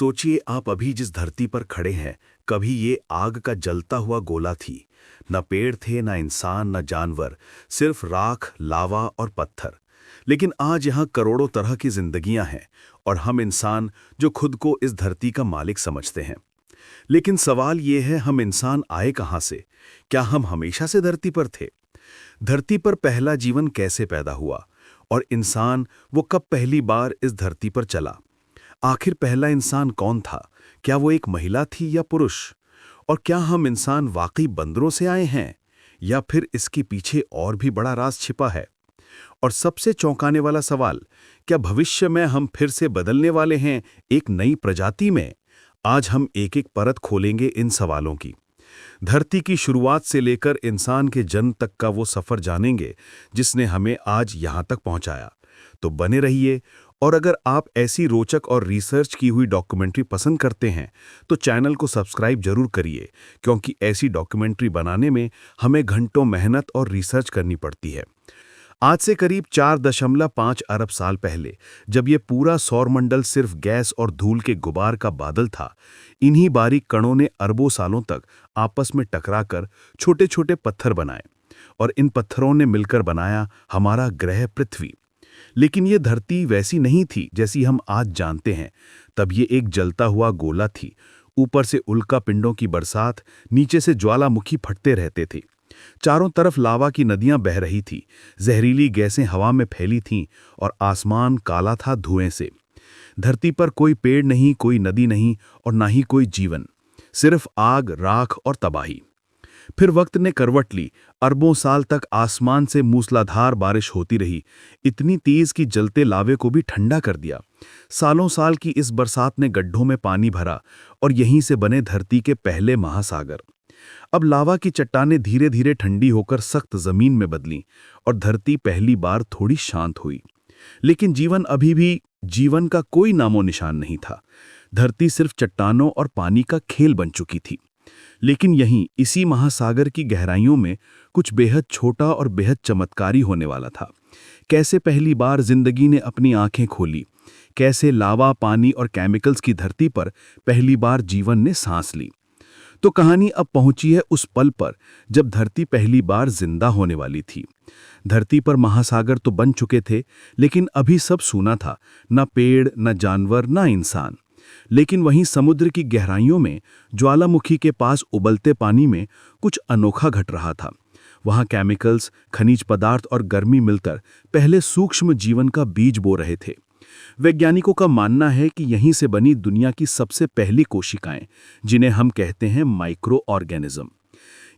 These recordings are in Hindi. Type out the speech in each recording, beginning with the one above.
सोचिए आप अभी जिस धरती पर खड़े हैं, कभी ये आग का जलता हुआ गोला थी। न पेड़ थे, न इंसान, न जानवर, सिर्फ राख, लावा और पत्थर। लेकिन आज यहाँ करोड़ों तरह की जिंदगियां हैं और हम इंसान जो खुद को इस धरती का मालिक समझते हैं। लेकिन सवाल ये है, हम इंसान आए कहाँ से? क्या हम हमेशा से धरती पर थे? धरती पर पहला जीवन कैसे पैदा हुआ? और इंसान वो कब पहली बार इस धरती पर चला? आखिर पहला इंसान कौन था? क्या वो एक महिला थी या पुरुष? और क्या हम इंसान वाकई बंदरों से आए हैं, या फिर इसके पीछे और भी बड़ा राज छिपा है? और सबसे चौंकाने वाला सवाल, क्या भविष्य में हम फिर से बदलने वाले हैं एक नई प्रजाति में? आज हम एक एक परत खोलेंगे इन सवालों की। धरती की शुरुआत से लेकर इंसान के जन्म तक का वो सफर जानेंगे जिसने हमें आज यहां तक पहुंचाया। तो बने रहिए। और अगर आप ऐसी रोचक और रिसर्च की हुई डॉक्यूमेंट्री पसंद करते हैं तो चैनल को सब्सक्राइब जरूर करिए, क्योंकि ऐसी डॉक्यूमेंट्री बनाने में हमें घंटों मेहनत और रिसर्च करनी पड़ती है। आज से करीब 4.5 अरब साल पहले, जब ये पूरा सौरमंडल सिर्फ गैस और धूल के गुबार का बादल था, इन्हीं बारीक कणों ने अरबों सालों तक आपस में टकराकर छोटे छोटे पत्थर बनाए, और इन पत्थरों ने मिलकर बनाया हमारा ग्रह पृथ्वी। लेकिन ये धरती वैसी नहीं थी जैसी हम आज जानते हैं। तब ये एक जलता हुआ गोला थी। ऊपर से उल्का पिंडों की बरसात, नीचे से ज्वालामुखी फटते रहते थे। चारों तरफ लावा की नदियां बह रही थी, जहरीली गैसें हवा में फैली थीं और आसमान काला था धुएं से। धरती पर कोई पेड़ नहीं, कोई नदी नहीं और ना ही कोई जीवन, सिर्फ आग, राख और तबाही। फिर वक्त ने करवट ली। अरबों साल तक आसमान से मूसलाधार बारिश होती रही, इतनी तेज कि जलते लावे को भी ठंडा कर दिया। सालों साल की इस बरसात ने गड्ढों में पानी भरा और यहीं से बने धरती के पहले महासागर। अब लावा की चट्टानें धीरे धीरे ठंडी होकर सख्त जमीन में बदलीं और धरती पहली बार थोड़ी शांत हुई। लेकिन जीवन का कोई नामो निशान नहीं था। धरती सिर्फ चट्टानों और पानी का खेल बन चुकी थी। लेकिन यहीं, इसी महासागर की गहराइयों में कुछ बेहद छोटा और बेहद चमत्कारी होने वाला था। कैसे पहली बार जिंदगी ने अपनी आंखें खोली, कैसे लावा, पानी और केमिकल्स की धरती पर पहली बार जीवन ने सांस ली। तो कहानी अब पहुंची है उस पल पर जब धरती पहली बार जिंदा होने वाली थी। धरती पर महासागर तो बन चुके थे, लेकिन अभी सब सूना था। न पेड़, न जानवर, न इंसान। लेकिन वहीं समुद्र की गहराइयों में, ज्वालामुखी के पास उबलते पानी में कुछ अनोखा घट रहा था। वहां केमिकल्स, खनिज पदार्थ और गर्मी मिलकर पहले सूक्ष्म जीवन का बीज बो रहे थे। वैज्ञानिकों का मानना है कि यहीं से बनी दुनिया की सबसे पहली कोशिकाएं, जिन्हें हम कहते हैं माइक्रो ऑर्गेनिज्म।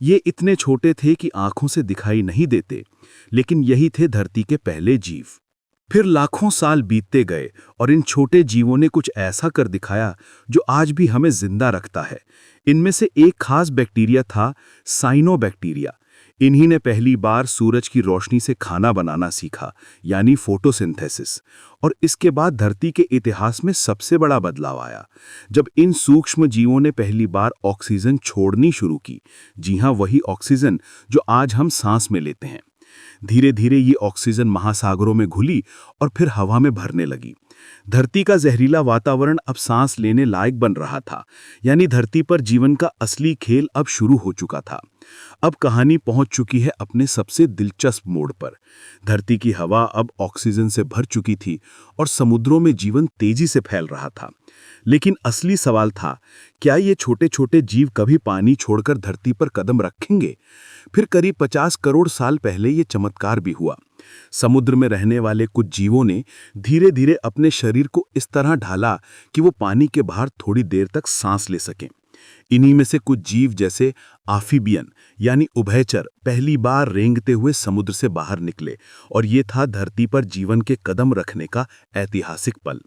ये इतने छोटे थे कि आंखों से दिखाई नहीं देते, लेकिन यही थे धरती के पहले जीव। फिर लाखों साल बीतते गए और इन छोटे जीवों ने कुछ ऐसा कर दिखाया जो आज भी हमें जिंदा रखता है। इनमें से एक खास बैक्टीरिया था, साइनोबैक्टीरिया। इन्हीं ने पहली बार सूरज की रोशनी से खाना बनाना सीखा, यानी फोटोसिंथेसिस। और इसके बाद धरती के इतिहास में सबसे बड़ा बदलाव आया, जब इन सूक्ष्म जीवों ने पहली बार ऑक्सीजन छोड़नी शुरू की। जी हाँ, वही ऑक्सीजन जो आज हम सांस में लेते हैं। धीरे धीरे ये ऑक्सीजन महासागरों में घुली और फिर हवा में भरने लगी। धरती का जहरीला वातावरण अब सांस लेने लायक बन रहा था, यानी धरती पर जीवन का असली खेल अब शुरू हो चुका था। अब कहानी पहुंच चुकी है अपने सबसे दिलचस्प मोड़ पर। धरती की हवा अब ऑक्सीजन से भर चुकी थी और समुद्रों में जीवन तेजी से फैल रहा था। लेकिन असली सवाल था, क्या ये छोटे छोटे जीव कभी पानी छोड़कर धरती पर कदम रखेंगे? फिर करीब 50 करोड़ साल पहले ये चमत्कार भी हुआ। समुद्र में रहने वाले कुछ जीवों ने धीरे धीरे अपने शरीर को इस तरह ढाला कि वो पानी के बाहर थोड़ी देर तक सांस ले सकें। इन्हीं में से कुछ जीव, जैसे आफीबियन यानी उभयचर, पहली बार रेंगते हुए समुद्र से बाहर निकले, और ये था धरती पर जीवन के कदम रखने का ऐतिहासिक पल।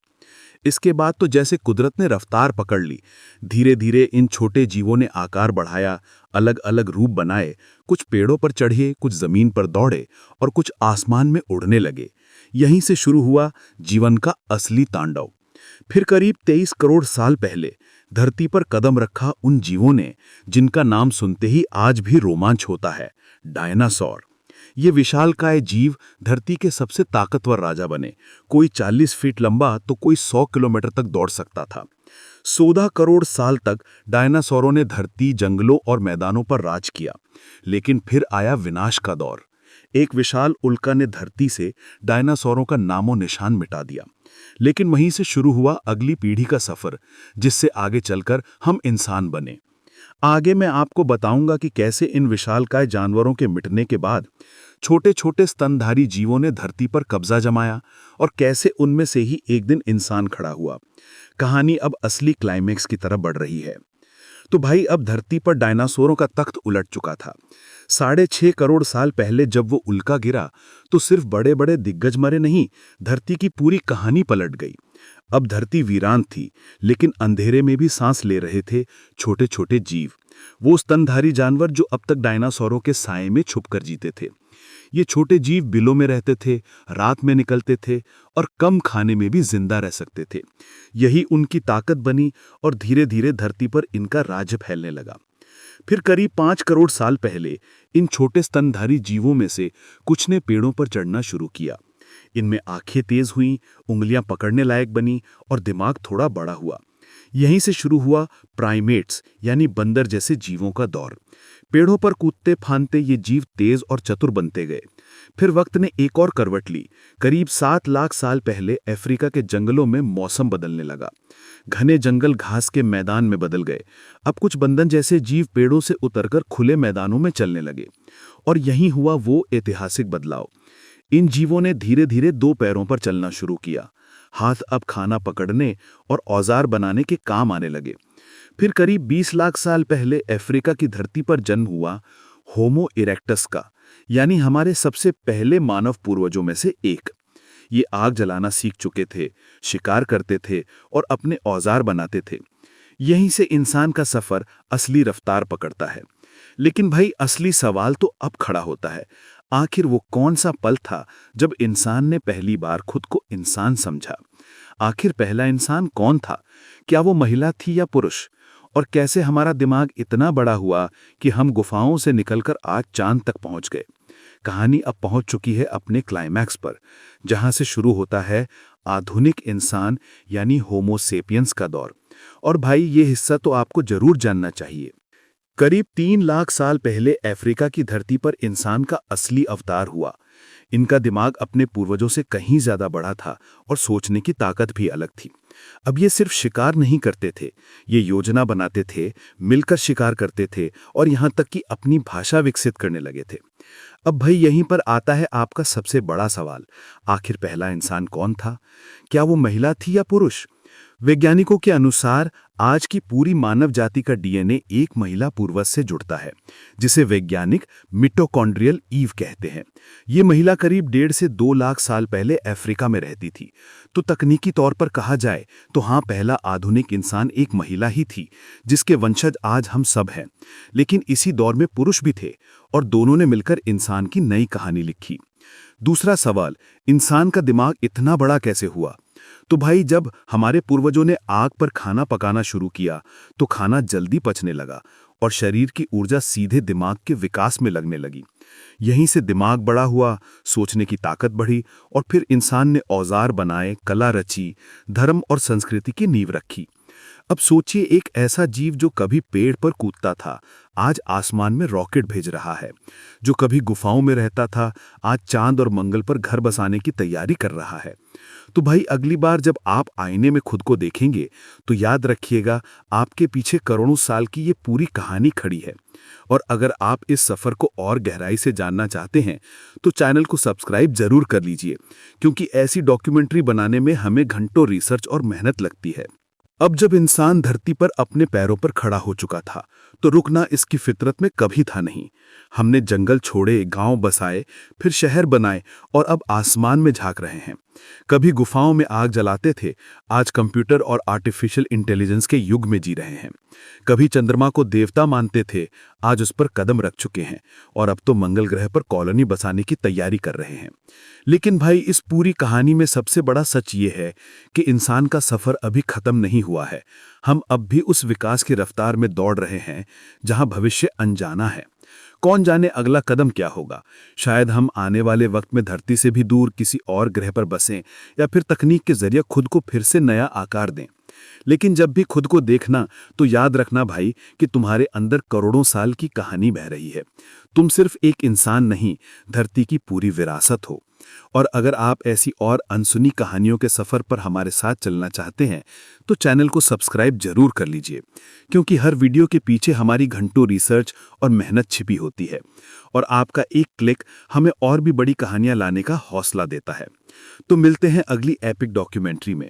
इसके बाद तो जैसे कुदरत ने रफ्तार पकड़ ली। धीरे धीरे इन छोटे जीवों ने आकार बढ़ाया, अलग अलग रूप बनाए। कुछ पेड़ों पर चढ़े, कुछ जमीन पर दौड़े और कुछ आसमान में उड़ने लगे। यहीं से शुरू हुआ जीवन का असली तांडव। फिर करीब 23 करोड़ साल पहले धरती पर कदम रखा उन जीवों ने जिनका नाम सुनते ही आज भी रोमांच होता है, डायनासोर। ये विशालकाय जीव धरती के सबसे ताकतवर राजा बने। कोई 40 फीट लंबा तो कोई 100 किलोमीटर तक दौड़ सकता था। 14 करोड़ साल तक डायनासोरों ने धरती, जंगलों और मैदानों पर राज किया। लेकिन फिर आया विनाश का दौर। एक विशाल उल्का ने धरती से डायनासोरों का नामो निशान मिटा दिया। लेकिन वहीं से शुरू हुआ अगली पीढ़ी का सफर, जिससे आगे चलकर हम इंसान बने। आगे मैं आपको बताऊंगा कि कैसे इन विशालकाय जानवरों के मिटने के बाद छोटे छोटे स्तनधारी जीवों ने धरती पर कब्जा जमाया और कैसे उनमें से ही एक दिन इंसान खड़ा हुआ। कहानी अब असली क्लाइमेक्स की तरफ बढ़ रही है। तो भाई, अब धरती पर डायनासोरों का तख्त उलट चुका था। 6.5 करोड़ साल पहले जब वो उल्का गिरा तो सिर्फ बड़े बड़े दिग्गज मरे नहीं, धरती की पूरी कहानी पलट गई। अब धरती वीरान थी, लेकिन अंधेरे में भी सांस ले रहे थे छोटे छोटे जीव, वो स्तनधारी जानवर जो अब तक डायनासोरों के साए में छुपकर जीते थे। ये छोटे जीव बिलों में रहते थे, रात में निकलते थे और कम खाने में भी जिंदा रह सकते थे। यही उनकी ताकत बनी और धीरे धीरे धरती पर इनका राज्य फैलने लगा। फिर करीब 5 करोड़ साल पहले इन छोटे स्तनधारी जीवों में से कुछ ने पेड़ों पर चढ़ना शुरू किया। इनमें आंखें तेज हुईं, उंगलियां पकड़ने लायक बनी और दिमाग थोड़ा बड़ा हुआ। यहीं से शुरू हुआ प्राइमेट्स यानी बंदर जैसे जीवों का दौर। पेड़ों पर कूदते फांदते ये जीव तेज और चतुर बनते गए। फिर वक्त ने एक और करवट ली। करीब 7 लाख साल पहले अफ्रीका के जंगलों में मौसम बदलने लगा। घने जंगल घास के मैदान में बदल गए। अब कुछ बंदर जैसे जीव पेड़ों से उतरकर खुले मैदानों में चलने लगे। और यहीं हुआ वो ऐतिहासिक बदलाव। इन जीवों ने धीरे धीरे 2 पैरों पर चलना शुरू किया। हाथ अब खाना पकड़ने और औजार बनाने के काम आने लगे। फिर करीब 20 लाख साल पहले अफ्रीका की धरती पर जन्म हुआ होमो इरेक्टस का, यानी हमारे सबसे पहले मानव पूर्वजों में से एक। ये आग जलाना सीख चुके थे, शिकार करते थे और अपने औजार बनाते थे। यहीं से इंसान का सफर असली रफ्तार पकड़ता है। लेकिन भाई, असली सवाल तो अब खड़ा होता है, आखिर वो कौन सा पल था जब इंसान ने पहली बार खुद को इंसान समझा? आखिर पहला इंसान कौन था? क्या वो महिला थी या पुरुष? और कैसे हमारा दिमाग इतना बड़ा हुआ कि हम गुफाओं से निकलकर आज चांद तक पहुंच गए? कहानी अब पहुंच चुकी है अपने क्लाइमैक्स पर, जहां से शुरू होता है आधुनिक इंसान यानी होमो सेपियंस का दौर। और भाई, ये हिस्सा तो आपको जरूर जानना चाहिए। करीब 3 लाख साल पहले अफ्रीका की धरती पर इंसान का असली अवतार हुआ। इनका दिमाग अपने पूर्वजों से कहीं ज्यादा बड़ा था और सोचने की ताकत भी अलग थी। अब ये सिर्फ शिकार नहीं करते थे, ये योजना बनाते थे, मिलकर शिकार करते थे और यहाँ तक कि अपनी भाषा विकसित करने लगे थे। अब भाई, यहीं पर आता है आपका सबसे बड़ा सवाल, आखिर पहला इंसान कौन था? क्या वो महिला थी या पुरुष? वैज्ञानिकों के अनुसार आज की पूरी मानव जाति का डीएनए एक महिला पूर्वज से जुड़ता है, जिसे वैज्ञानिक मिटोकॉन्ड्रियल ईव कहते हैं। ये महिला करीब 1.5 से 2 लाख साल पहले अफ्रीका में रहती थी। तो तकनीकी तौर पर कहा जाए तो हाँ, पहला आधुनिक इंसान एक महिला ही थी, जिसके वंशज आज हम सब हैं। लेकिन इसी दौर में पुरुष भी थे और दोनों ने मिलकर इंसान की नई कहानी लिखी। दूसरा सवाल, इंसान का दिमाग इतना बड़ा कैसे हुआ? तो भाई, जब हमारे पूर्वजों ने आग पर खाना पकाना शुरू किया तो खाना जल्दी पचने लगा और शरीर की ऊर्जा सीधे दिमाग के विकास में लगने लगी। यहीं से दिमाग बड़ा हुआ, सोचने की ताकत बढ़ी और फिर इंसान ने औजार बनाए, कला रची, धर्म और संस्कृति की नींव रखी। अब सोचिए, एक ऐसा जीव जो कभी पेड़ पर कूदता था, आज आसमान में रॉकेट भेज रहा है। जो कभी गुफाओं में रहता था, आज चांद और मंगल पर घर बसाने की तैयारी कर रहा है। तो भाई, अगली बार जब आप आईने में खुद को देखेंगे तो याद रखिएगा, आपके पीछे करोड़ों साल की ये पूरी कहानी खड़ी है। और अगर आप इस सफर को और गहराई से जानना चाहते हैं तो चैनल को सब्सक्राइब जरूर कर लीजिए, क्योंकि ऐसी डॉक्यूमेंट्री बनाने में हमें घंटों रिसर्च और मेहनत लगती है। अब जब इंसान धरती पर अपने पैरों पर खड़ा हो चुका था तो रुकना इसकी फितरत में कभी था नहीं। हमने जंगल छोड़े, गांव बसाए, फिर शहर बनाए और अब आसमान में झांक रहे हैं। कभी गुफाओं में आग जलाते थे, आज कंप्यूटर और आर्टिफिशियल इंटेलिजेंस के युग में जी रहे हैं। कभी चंद्रमा को देवता मानते थे, आज उस पर कदम रख चुके हैं और अब तो मंगल ग्रह पर कॉलोनी बसाने की तैयारी कर रहे हैं। लेकिन भाई, इस पूरी कहानी में सबसे बड़ा सच ये है कि इंसान का सफर अभी खत्म नहीं हुआ है। हम अब भी उस विकास की रफ्तार में दौड़ रहे हैं जहां भविष्य अनजाना है। कौन जाने अगला कदम क्या होगा? शायद हम आने वाले वक्त में धरती से भी दूर किसी और ग्रह पर बसें या फिर तकनीक के जरिए खुद को फिर से नया आकार दें। लेकिन जब भी खुद को देखना तो याद रखना भाई कि तुम्हारे अंदर करोड़ों साल की कहानी बह रही है। तुम सिर्फ एक इंसान नहीं, धरती की पूरी विरासत हो। और अगर आप ऐसी और अनसुनी कहानियों के सफर पर हमारे साथ चलना चाहते हैं तो चैनल को सब्सक्राइब जरूर कर लीजिए, क्योंकि हर वीडियो के पीछे हमारी घंटों रिसर्च और मेहनत छिपी होती है और आपका एक क्लिक हमें और भी बड़ी कहानियां लाने का हौसला देता है। तो मिलते हैं अगली एपिक डॉक्यूमेंट्री में।